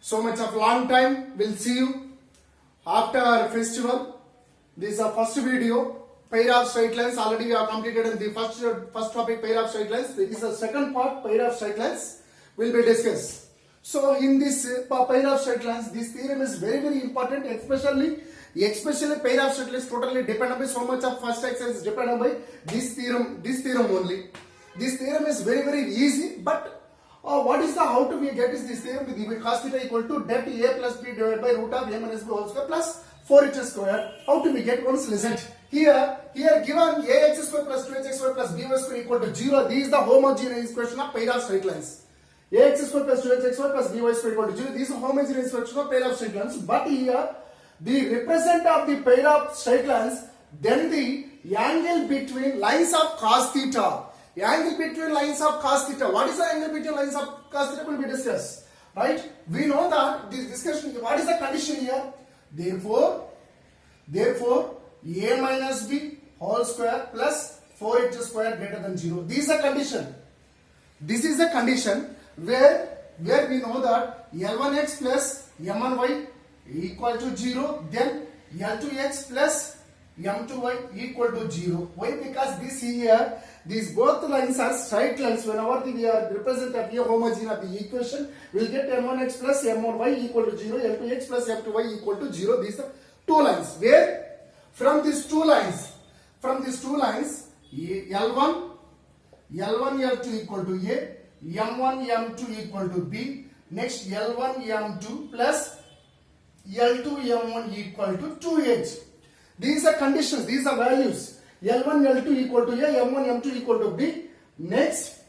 So much of long time. We'll see you after our festival. This is our first video. Pair of straight lines. Already we have completed in the first topic, pair of straight lines. This is the second part, pair of straight lines will be discussed. So in this pair of straight lines, this theorem is very important, especially pair of straight lines totally depend on so much of first exercise is dependent by this theorem only. This theorem is very easy, but what is the how to we get is this theorem with cos theta equal to det a plus b divided by root of a minus b whole square plus 4h square. How to we get? Once listen. Here given ax square plus 2h square plus by square equal to 0. This is the homogeneous equation of pair of straight lines. Ax square plus 2h square plus by square equal to 0. This is homogeneous equation of pair of straight lines. But here the represent of the pair of straight lines, then the angle between lines of cos theta. Angle between lines of cos theta. What is the angle between lines of cos theta will be discussed. Right? We know that this discussion, what is the condition here? Therefore, a minus b whole square plus 4h square greater than 0. This is a condition. This is a condition where we know that L1x plus M1y equal to 0. Then L2x plus M2y equal to 0. Why? Because this here, these both lines are straight lines. Whenever we are represent a homogeneous of the equation, we will get M1x plus M1y equal to 0, L2x plus M2y equal to 0. These are two lines. Where from these two lines, L1, L2 equal to A, M1, M2 equal to B. Next L1, M2 plus L2, M1 equal to 2H. These are conditions, these are values. L1, L2 equal to A, M1, M2 equal to B. Next,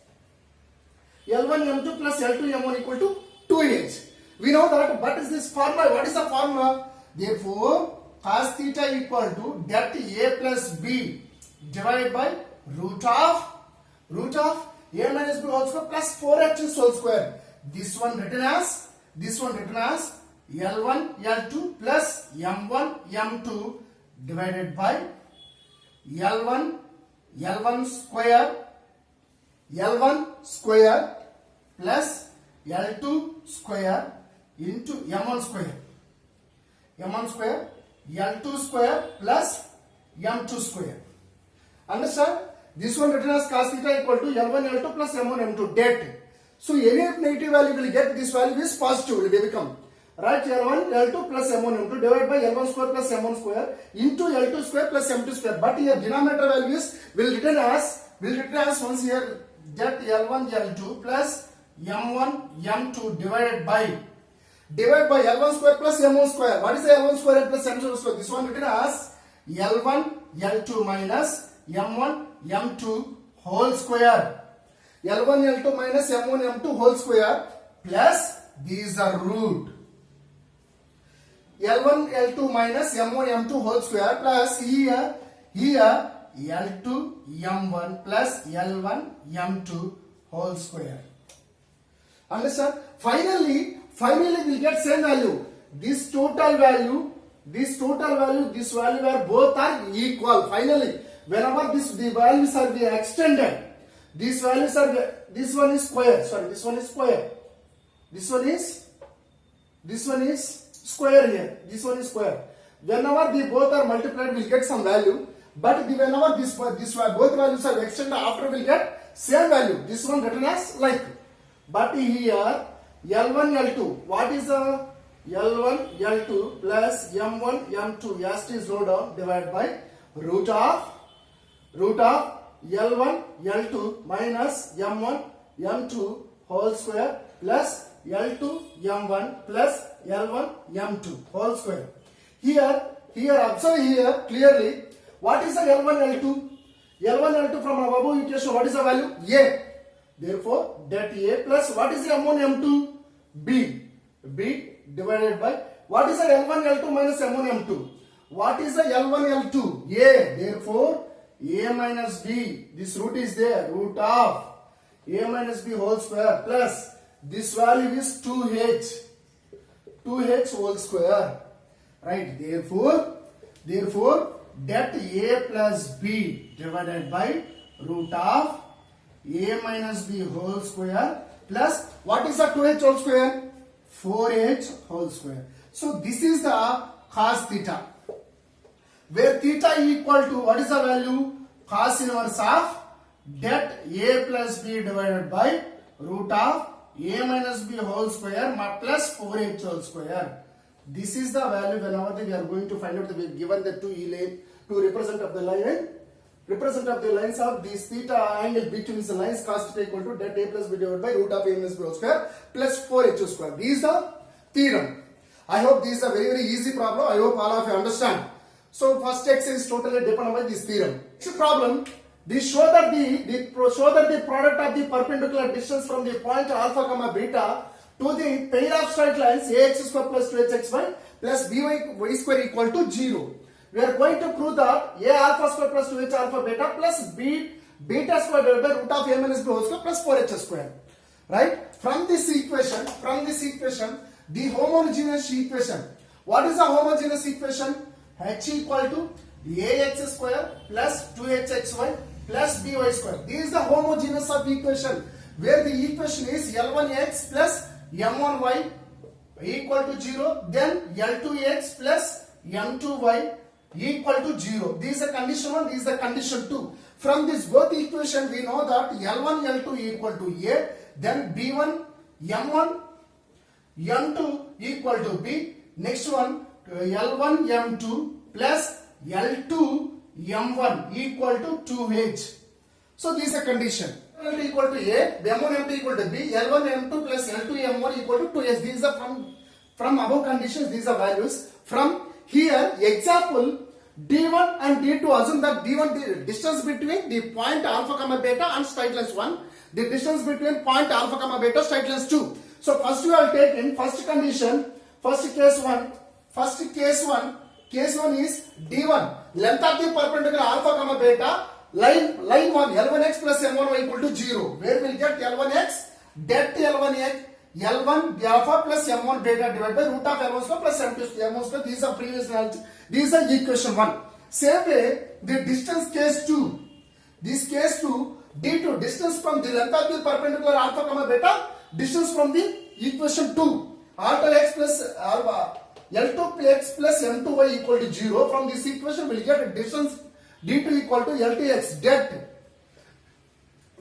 L1, M2 plus L2, M1 equal to 2H. We know that, what is this formula? What is the formula? Therefore, cos theta equal to det A plus B divided by root of A minus B whole square plus 4h whole square. This one written as L1, L2 plus M1, M2 divided by L1 square plus L2 square into M1 square, L2 square plus M2 square. Understand? This one written as cos theta equal to L1, L2 plus M1, M2 det. So any negative value will get, this value is positive will become. Right, L1, L2 plus M1, M2 divided by L1 square plus M1 square into L2 square plus M2 square. But here denominator values will written as once here that L1, L2 plus M1, M2 divided by L1 square plus M1 square. What is the L1 square plus M2 square? This one written as L1, L2 minus M1, M2 whole square. L1, L2 minus M1, M2 whole square plus these are root. L1, L2 minus M1, M2 whole square plus here L2, M1 plus L1, M2 whole square. Understand? Finally we'll get same value. This value where both are equal. Finally, whenever the values are being extended, these values are, this one is square. Sorry, this one is square. This one is square here. This one is square. Whenever they both are multiplied, we'll get some value. But whenever both values are extended, after we'll get same value. This one written as like. But here L1, L2. What is the L1, L2 plus M1, M2? As it is wrote down divided by root of L1, L2 minus M1, M2 whole square plus L2, M1 plus L1, M2 whole square. Here observe here clearly. What is the L1, L2? L1, L2 from above equation. What is the value? A. Therefore, det A plus what is the M1, M2? B divided by what is the L1, L2 minus M1, M2? What is the L1, L2? A. Therefore, A minus B. This root is there. Root of A minus B whole square plus this value is 2h whole square. Right? Therefore, det A plus B divided by root of A minus B whole square plus what is the 2h whole square? 4h whole square. So this is the cos theta, where theta equal to what is the value? Cos inverse of det a plus b divided by root of a minus b whole square plus 4h whole square. This is the value whenever we are going to find out, given the two represent of the line. Represent of the lines of this theta angle between the lines cos theta equal to det a plus b divided by root of a minus b whole square plus 4h square. This is the theorem. I hope this is a very easy problem. I hope all of you understand. So first exercise is totally dependent on this theorem. Next problem. This show that the product of the perpendicular distance from the point alpha comma beta to the pair of straight lines ax square plus 2hxy plus by square equal to 0. We are going to prove that a alpha square plus 2h alpha beta plus b beta square divided by root of a minus b whole square plus 4h square. Right? From this equation, the homogeneous equation. What is the homogeneous equation? H equal to ax square plus 2hxy plus by square. This is the homogeneous of equation, where the equation is L1x plus M1y equal to 0, then L2x plus M2y equal to 0. This is the condition 1, this is the condition 2. From this both equation we know that L1, L2 equal to A, then B1, M1, M2 equal to B. Next one, L1, M2 plus L2, M1 equal to 2H. So this is a condition. L2 equal to A, M1, M2 equal to B, L1, M2 plus L2, M1 equal to 2H. These are from above conditions, these are values. From here, example, D1 and D2, assume that D1, the distance between the point alpha comma beta and straight lines 1, the distance between point alpha comma beta straight lines 2. So first we will take in first condition, case 1 is D1, length of the perpendicular alpha comma beta, line 1, L1x plus M1y equal to 0, where we will get L1x, det L1x, L1 alpha plus M1 beta divided by root of L1 square plus M2 square. These are previous knowledge. These are equation 1. Same way, the distance case 2. This case 2, D2, distance from the length of the perpendicular alpha comma beta, distance from the equation 2. Alter x plus alpha, L2x plus M2y equal to 0. From this equation, we will get a distance D2 equal to L2x, det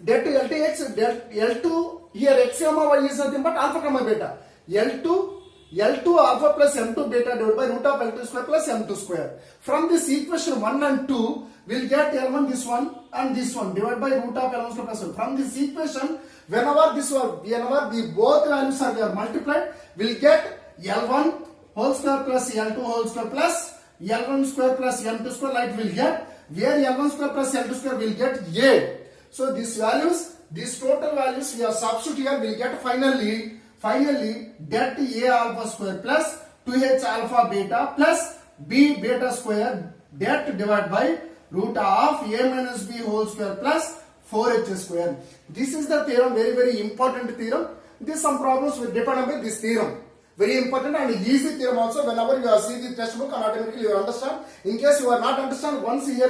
to LTx, L2, here x comma y is nothing but alpha comma beta. L2 alpha plus M2 beta divided by root of L2 square plus M2 square. From this equation 1 and 2, we will get L1 this one and this one divided by root of L1 square plus 1. From this equation, whenever the both values are multiplied, we will get L1 whole square plus L2 whole square plus L1 square plus M2 square, like we will get, where L1 square plus L2 square will get A. So these values, these total values we are substitute here, we will get finally det A alpha square plus 2h alpha beta plus b beta square det divided by root of a minus b whole square plus 4h square. This is the theorem, very important theorem. This some problems will depend on this theorem. Very important and easy theorem also. Whenever you are seeing the textbook, and automatically you understand. In case you are not understand, once you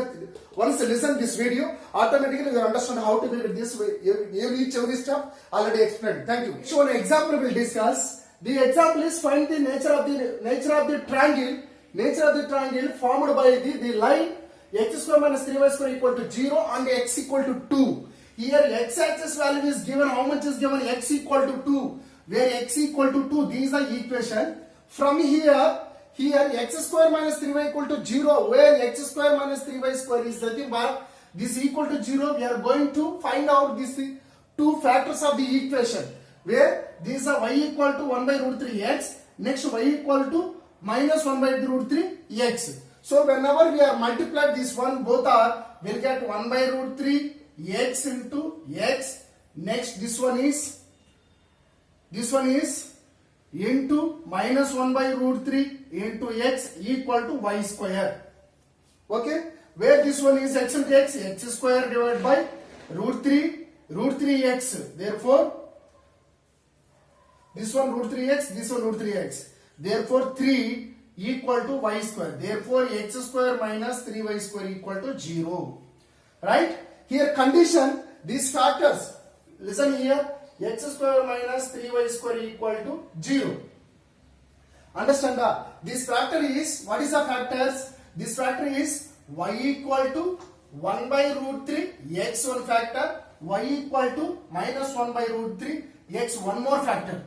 listen this video, automatically you understand how to do this way. Every step already explained. Thank you. So an example we will discuss. The example is find the nature of the triangle. Nature of the triangle formed by the line x square minus 3y square equal to 0 and x equal to 2. Here x-axis value is given. How much is given? X equal to 2. Where x equal to 2, this is the equation. From here x square minus 3y equal to 0, where x square minus 3y square is nothing but this equal to 0. We are going to find out these two factors of the equation, where these are y equal to 1 by root 3x, next y equal to minus 1 by root 3x. So whenever we are multiplied this one, both are, we will get 1 by root 3 x into x. Next this one is into minus 1 by root 3 into x equal to y square. Okay, where this one is x into x square divided by root 3x. Therefore this one root 3x, this one root 3x. Therefore 3 equal to y square. Therefore x square minus 3y square equal to 0. Right? Here condition, these factors. Listen here. X square minus 3y square equal to 0. Understand that? This factor is, what is the factors? This factor is y equal to 1 by root 3 x one factor, y equal to minus 1 by root 3 x one more factor.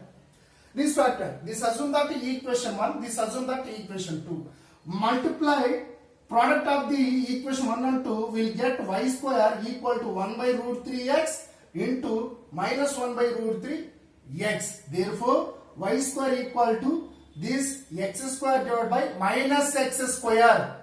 This factor, this assume that equation 1, this assume that equation 2. Multiply product of the equation 1 and 2 will get y square equal to 1 by root 3x into minus 1 by root 3 x. Therefore, y square equal to this x square divided by minus x square.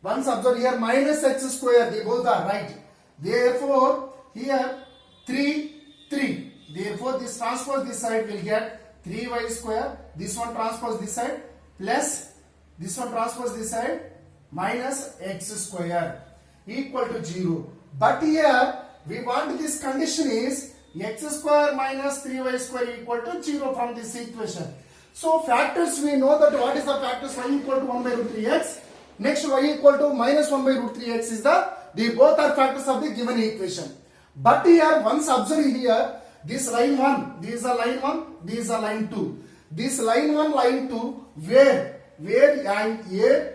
Once observe here minus x square, they both are right. Therefore, here 3, 3. Therefore, this transpose this side will get 3y square. This one transpose this side plus this one transpose this side minus x square equal to 0. But here we want this condition is x square minus 3y square equal to 0 from this equation. So factors, we know that what is the factors, y equal to 1 by root 3x. Next y equal to minus 1 by root 3x is they both are factors of the given equation. But here once observe here, this line 1, this is a line 1, this is a line 2. This line 1, line 2, where angle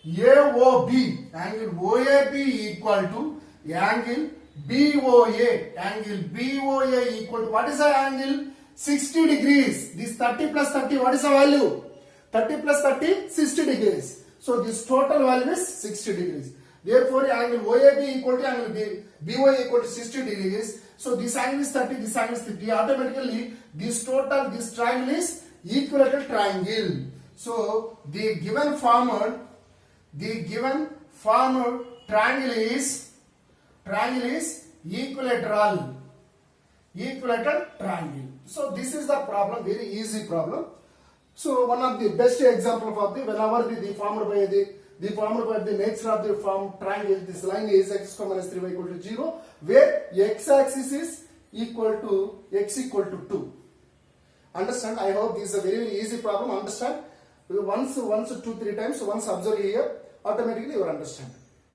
AOB, angle OAB equal to angle BOA, angle BOA equal to, what is the angle? 60 degrees. This 30 plus 30, what is the value? 30 plus 30, 60 degrees. So this total value is 60 degrees. Therefore, angle OAB equal to angle BOA equal to 60 degrees. So this angle is 30, this angle is 50. Automatically, this total, this triangle is equilateral triangle. So the given former triangle is equilateral triangle. So this is the problem, very easy problem. So one of the best example of the whenever the formed by the nature of the form triangle, this line is x square minus 3y equal to 0, where x axis is equal to x equal to 2. Understand? I hope this is a very, very easy problem. Understand? Once 2, 3 times, once observe here, automatically you will understand.